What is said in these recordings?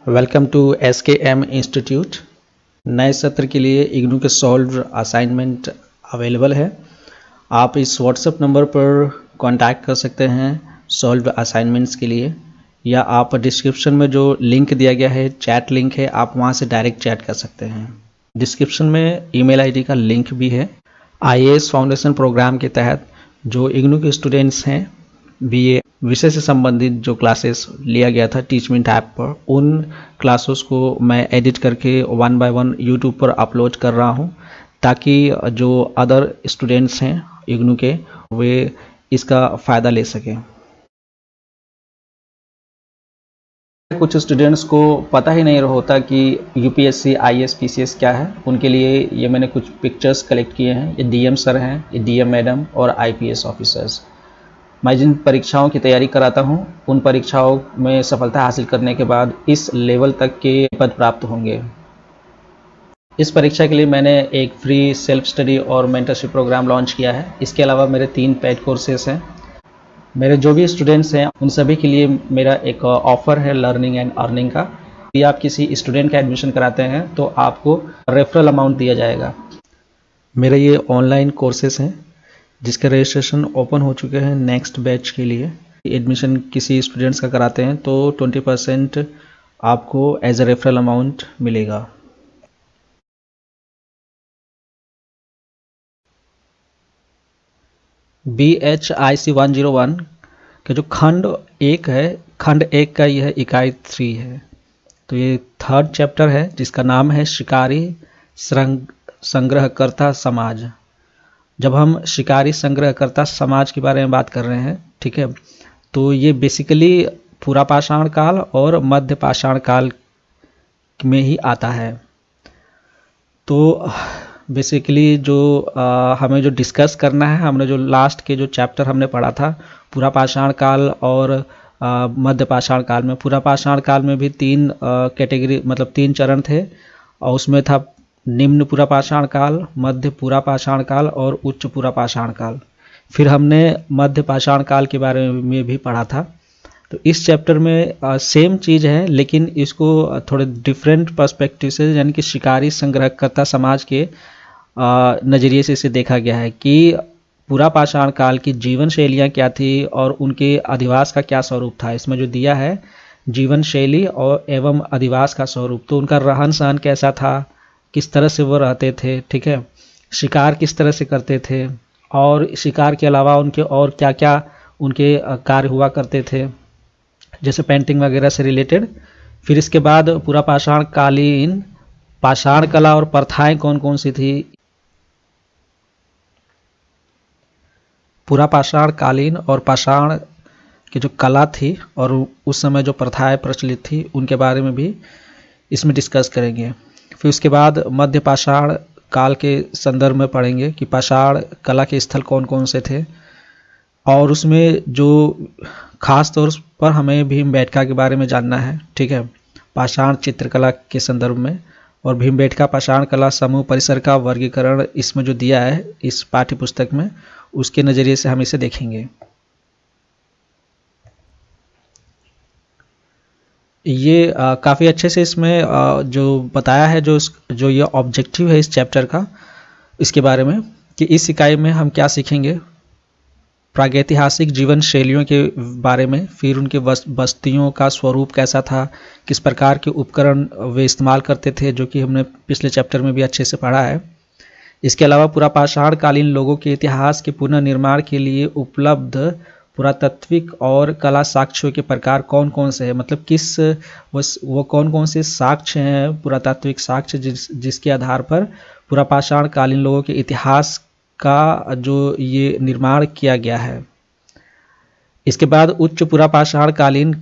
Welcome to SKM institute. नए सत्र के लिए इग्नू के सॉल्व असाइनमेंट अवेलेबल है। आप इस व्हाट्सएप नंबर पर कांटेक्ट कर सकते हैं सॉल्व असाइनमेंट्स के लिए, या आप डिस्क्रिप्शन में जो लिंक दिया गया है, चैट लिंक है, आप वहां से डायरेक्ट चैट कर सकते हैं। डिस्क्रिप्शन में ईमेल आईडी का लिंक भी है। IAS फाउंडेशन प्रोग्राम के तहत जो इग्नू के स्टूडेंट्स हैं, BA विषय से संबंधित जो क्लासेस लिया गया था टीचमेंट ऐप पर, उन क्लासेस को मैं एडिट करके 1 बाय 1 यूट्यूब पर अपलोड कर रहा हूं, ताकि जो अदर स्टूडेंट्स हैं इग्नू के, वे इसका फ़ायदा ले सकें। कुछ स्टूडेंट्स को पता ही नहीं होता कि UPSC IAS PCS क्या है। उनके लिए ये मैंने कुछ पिक्चर्स कलेक्ट किए हैं। ये DM सर हैं, ये DM मैडम और IPS ऑफिसर्स। मैं जिन परीक्षाओं की तैयारी कराता हूं, उन परीक्षाओं में सफलता हासिल करने के बाद इस लेवल तक के पद प्राप्त होंगे। इस परीक्षा के लिए मैंने एक फ्री सेल्फ स्टडी और मेंटरशिप प्रोग्राम लॉन्च किया है। इसके अलावा मेरे 3 पेड कोर्सेस हैं। मेरे जो भी स्टूडेंट्स हैं उन सभी के लिए मेरा एक ऑफर है लर्निंग एंड अर्निंग का। यदि आप किसी स्टूडेंट का एडमिशन कराते हैं तो आपको रेफरल अमाउंट दिया जाएगा। मेरे ये ऑनलाइन कोर्सेस हैं जिसके रजिस्ट्रेशन ओपन हो चुके हैं नेक्स्ट बैच के लिए। एडमिशन किसी स्टूडेंट्स का कराते हैं तो 20% आपको एज अ रेफरल अमाउंट मिलेगा। BHIC 101 के जो खंड 1 है, खंड 1 का यह इकाई 3 है। तो ये 3rd चैप्टर है जिसका नाम है शिकारी संग्रहकर्ता समाज। जब हम शिकारी संग्रहकर्ता समाज के बारे में बात कर रहे हैं, ठीक है, तो ये बेसिकली पूरा पाषाण काल और मध्य पाषाण काल में ही आता है। तो बेसिकली जो हमें जो डिस्कस करना है, हमने जो लास्ट के जो चैप्टर हमने पढ़ा था पूरा पाषाण काल और मध्य पाषाण काल में, पूरा पाषाण काल में भी 3 कैटेगरी मतलब 3 चरण थे, और उसमें था निम्न पूरा पाषाण काल, मध्य पूरा पाषाण काल और उच्च पूरा पाषाण काल। फिर हमने मध्य पाषाण काल के बारे में भी पढ़ा था। तो इस चैप्टर में सेम चीज़ है, लेकिन इसको थोड़े डिफरेंट पर्सपेक्टिव से, यानी कि शिकारी संग्रहकर्ता समाज के नज़रिए से इसे देखा गया है कि पूरा पाषाण काल की जीवन शैलियाँ क्या थी और उनके अधिवास का क्या स्वरूप था। इसमें जो दिया है जीवन शैली और एवं अधिवास का स्वरूप, तो उनका रहन सहन कैसा था, किस तरह से वो रहते थे, ठीक है, शिकार किस तरह से करते थे, और शिकार के अलावा उनके और क्या क्या उनके कार्य हुआ करते थे, जैसे पेंटिंग वगैरह से रिलेटेड। फिर इसके बाद पूरा पाषाण कालीन पाषाण कला और प्रथाएं कौन कौन सी थी। पूरा पाषाण कालीन और पाषाण की जो कला थी और उस समय जो प्रथाएं प्रचलित थी, उनके बारे में भी इसमें डिस्कस करेंगे। फिर उसके बाद मध्य पाषाण काल के संदर्भ में पढ़ेंगे कि पाषाण कला के स्थल कौन कौन से थे, और उसमें जो खास तौर पर हमें भीमबेटका के बारे में जानना है, ठीक है, पाषाण चित्रकला के संदर्भ में। और भीमबेटका पाषाण कला समूह परिसर का वर्गीकरण इसमें जो दिया है इस पाठ्य पुस्तक में, उसके नज़रिए से हम इसे देखेंगे। ये काफ़ी अच्छे से इसमें जो बताया है, जो ये ऑब्जेक्टिव है इस चैप्टर का, इसके बारे में कि इस इकाई में हम क्या सीखेंगे। प्रागैतिहासिक जीवन शैलियों के बारे में, फिर उनके बस्तियों का स्वरूप कैसा था, किस प्रकार के उपकरण वे इस्तेमाल करते थे, जो कि हमने पिछले चैप्टर में भी अच्छे से पढ़ा है। इसके अलावा पूरा पाषाण कालीन लोगों के इतिहास के पुनर्निर्माण के लिए उपलब्ध पुरातात्विक और कला साक्ष्यों के प्रकार कौन कौन से हैं, मतलब किस वो कौन कौन से साक्ष्य हैं, पुरातात्विक साक्ष्य जिसके आधार पर पूरा पाषाण कालीन लोगों के इतिहास का जो ये निर्माण किया गया है। इसके बाद उच्च पूरा पाषाण कालीन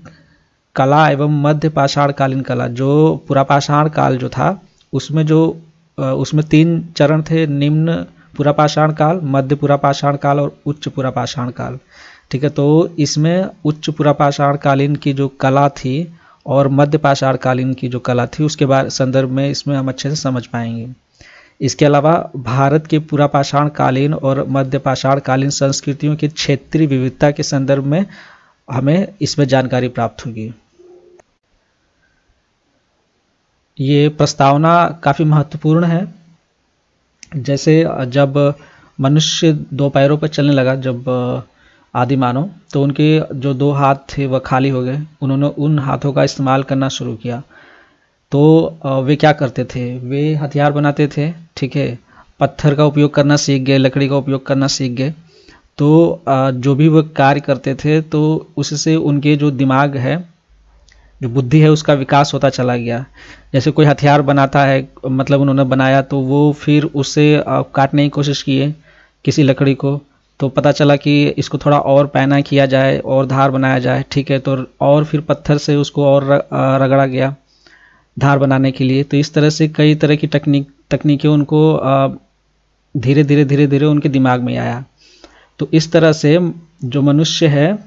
कला एवं मध्य पाषाण कालीन कला। जो पूरा पाषाण काल जो था उसमें 3 चरण थे, निम्न पूरा पाषाण काल, मध्य पूरा पाषाण काल और उच्च पूरा पाषाण काल, ठीक है। तो इसमें उच्च पूरा पाषाण कालीन की जो कला थी और मध्य पाषाण कालीन की जो कला थी, उसके बारे संदर्भ में इसमें हम अच्छे से समझ पाएंगे। इसके अलावा भारत के पूरा पाषाण कालीन और मध्य पाषाण कालीन संस्कृतियों की क्षेत्रीय विविधता के संदर्भ में हमें इसमें जानकारी प्राप्त होगी। ये प्रस्तावना काफ़ी महत्वपूर्ण है। जैसे जब मनुष्य दो पैरों पर चलने लगा, जब आदि मानव, तो उनके जो दो हाथ थे वह खाली हो गए। उन्होंने उन हाथों का इस्तेमाल करना शुरू किया। तो वे क्या करते थे, वे हथियार बनाते थे, ठीक है, पत्थर का उपयोग करना सीख गए, लकड़ी का उपयोग करना सीख गए। तो जो भी वो कार्य करते थे तो उससे उनके जो दिमाग है, जो बुद्धि है, उसका विकास होता चला गया। जैसे कोई हथियार बनाता है, मतलब उन्होंने बनाया तो वो फिर उससे काटने की कोशिश किए किसी लकड़ी को, तो पता चला कि इसको थोड़ा और पैना किया जाए और धार बनाया जाए, ठीक है, तो और फिर पत्थर से उसको और रगड़ा गया धार बनाने के लिए। तो इस तरह से कई तरह की तकनीकें उनको धीरे धीरे उनके दिमाग में आया। तो इस तरह से जो मनुष्य है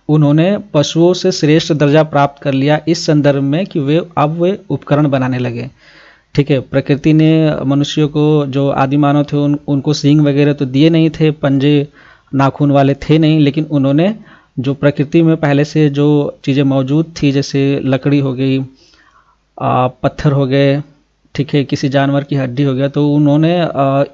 उन्होंने पशुओं से श्रेष्ठ दर्जा प्राप्त कर लिया इस संदर्भ में कि वे उपकरण बनाने लगे, ठीक है। प्रकृति ने मनुष्यों को, जो आदि मानव थे, उनको सींग वगैरह तो दिए नहीं थे, पंजे नाखून वाले थे नहीं, लेकिन उन्होंने जो प्रकृति में पहले से जो चीज़ें मौजूद थी, जैसे लकड़ी हो गई, पत्थर हो गए, ठीक है, किसी जानवर की हड्डी हो गया, तो उन्होंने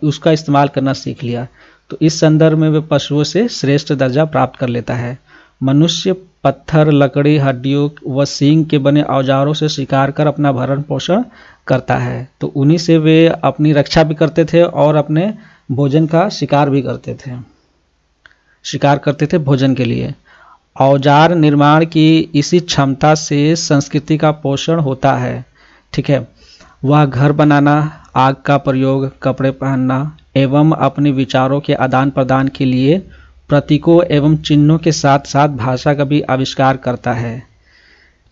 उसका इस्तेमाल करना सीख लिया। तो इस संदर्भ में वे पशुओं से श्रेष्ठ दर्जा प्राप्त कर लेता है। मनुष्य पत्थर, लकड़ी, हड्डियों व सींग के बने औजारों से शिकार कर अपना भरण पोषण करता है। तो उन्हीं से वे अपनी रक्षा भी करते थे और अपने भोजन का शिकार भी करते थे, शिकार करते थे भोजन के लिए। औजार निर्माण की इसी क्षमता से संस्कृति का पोषण होता है, ठीक है। वह घर बनाना, आग का प्रयोग, कपड़े पहनना एवं अपने विचारों के आदान प्रदान के लिए प्रतीकों एवं चिन्हों के साथ साथ भाषा का भी आविष्कार करता है,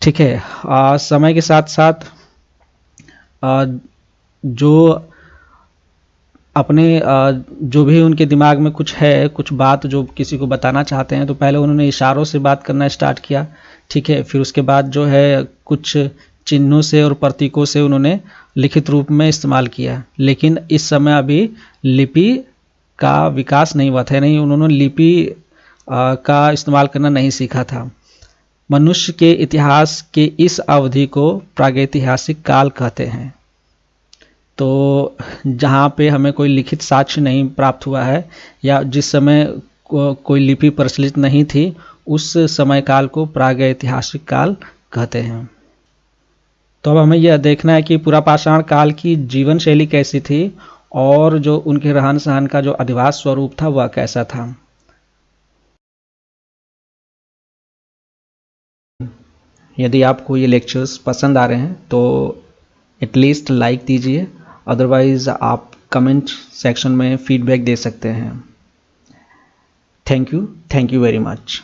ठीक है। समय के साथ साथ जो अपने जो भी उनके दिमाग में कुछ है, कुछ बात जो किसी को बताना चाहते हैं, तो पहले उन्होंने इशारों से बात करना स्टार्ट किया, ठीक है। फिर उसके बाद जो है कुछ चिन्हों से और प्रतीकों से उन्होंने लिखित रूप में इस्तेमाल किया। लेकिन इस समय अभी लिपि का विकास नहीं हुआ था, नहीं, उन्होंने लिपि का इस्तेमाल करना नहीं सीखा था। मनुष्य के इतिहास के इस अवधि को प्रागैतिहासिक काल कहते हैं। तो जहाँ पे हमें कोई लिखित साक्ष्य नहीं प्राप्त हुआ है, या जिस समय कोई लिपि प्रचलित नहीं थी, उस समय काल को प्रागैतिहासिक काल कहते हैं। तो अब हमें यह देखना है कि पुरापाषाण काल की जीवन शैली कैसी थी और जो उनके रहन सहन का जो अधिवास स्वरूप था वह कैसा था। यदि आपको ये लेक्चर्स पसंद आ रहे हैं तो एटलीस्ट लाइक दीजिए, अदरवाइज़ आप कमेंट सेक्शन में फीडबैक दे सकते हैं। Thank you very much.